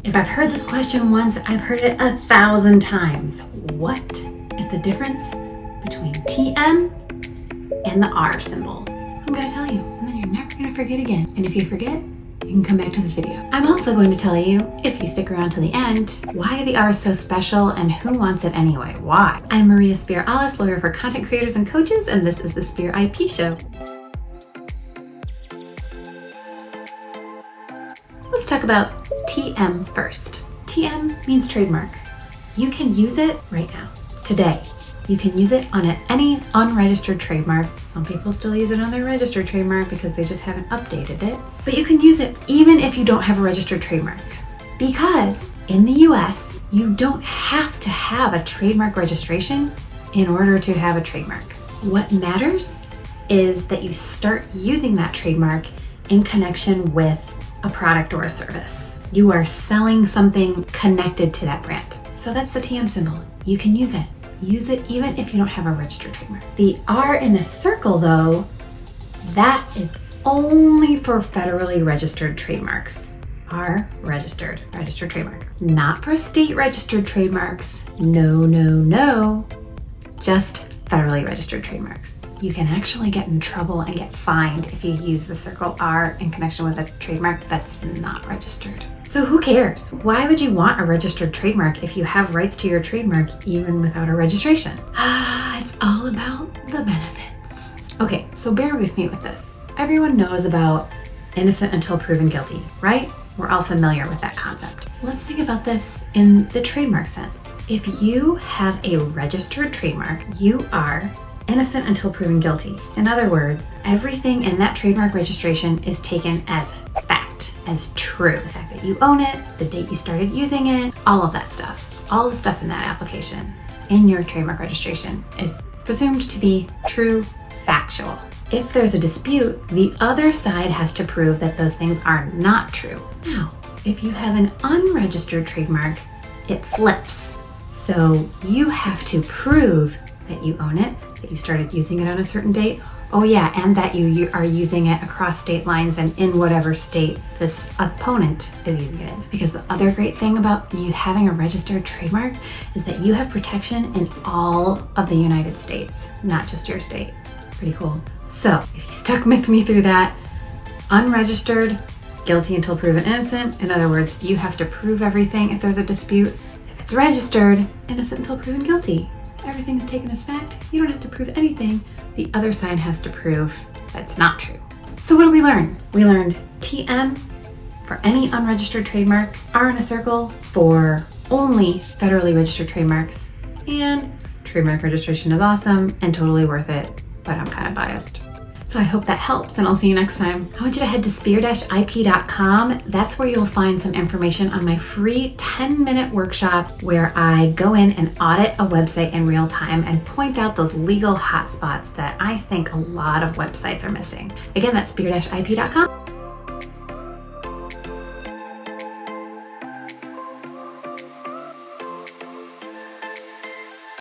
If I've heard this question once, I've heard it 1,000 times. What is the difference between TM and the R symbol? I'm gonna tell you, and then you're never gonna forget again. And if you forget, you can come back to this video. I'm also going to tell you, if you stick around to the end, why the R is so special and who wants it anyway. Why? I'm Maria Spear-Allis, lawyer for content creators and coaches, and this is the Spear IP Show. Let's talk about TM first. TM means trademark. You can use it right now, today. You can use it on any unregistered trademark. Some people still use it on their registered trademark because they just haven't updated it. But you can use it even if you don't have a registered trademark. Because in the US, you don't have to have a trademark registration in order to have a trademark. What matters is that you start using that trademark in connection with a product or a service. You are selling something connected to that brand. So that's the TM symbol. You can use it. Use it even if you don't have a registered trademark. The R in the circle though, that is only for federally registered trademarks. R registered trademark. Not for state registered trademarks. No. Just federally registered trademarks. You can actually get in trouble and get fined if you use the circle R in connection with a trademark that's not registered. So who cares? Why would you want a registered trademark if you have rights to your trademark even without a registration? It's all about the benefits. Okay, so bear with me with this. Everyone knows about innocent until proven guilty, right? We're all familiar with that concept. Let's think about this in the trademark sense. If you have a registered trademark, you are innocent until proven guilty. In other words, everything in that trademark registration is taken as fact, as true. The fact that you own it, the date you started using it, all of that stuff. All the stuff in that application in your trademark registration is presumed to be true, factual. If there's a dispute, the other side has to prove that those things are not true. Now, if you have an unregistered trademark, it flips. So you have to prove that you own it, that you started using it on a certain date. Oh yeah, and that you are using it across state lines and in whatever state this opponent is using it in. Because the other great thing about you having a registered trademark is that you have protection in all of the United States, not just your state. Pretty cool. So if you stuck with me through that, unregistered, guilty until proven innocent. In other words, you have to prove everything if there's a dispute. If it's registered, innocent until proven guilty. Everything is taken as fact. You don't have to prove anything. The other side has to prove that's not true. So what did we learn? We learned TM for any unregistered trademark, R in a circle for only federally registered trademarks, and trademark registration is awesome and totally worth it, but I'm kind of biased. So I hope that helps, and I'll see you next time. I want you to head to spear-ip.com. That's where you'll find some information on my free 10-minute workshop where I go in and audit a website in real time and point out those legal hotspots that I think a lot of websites are missing. Again, that's spear-ip.com.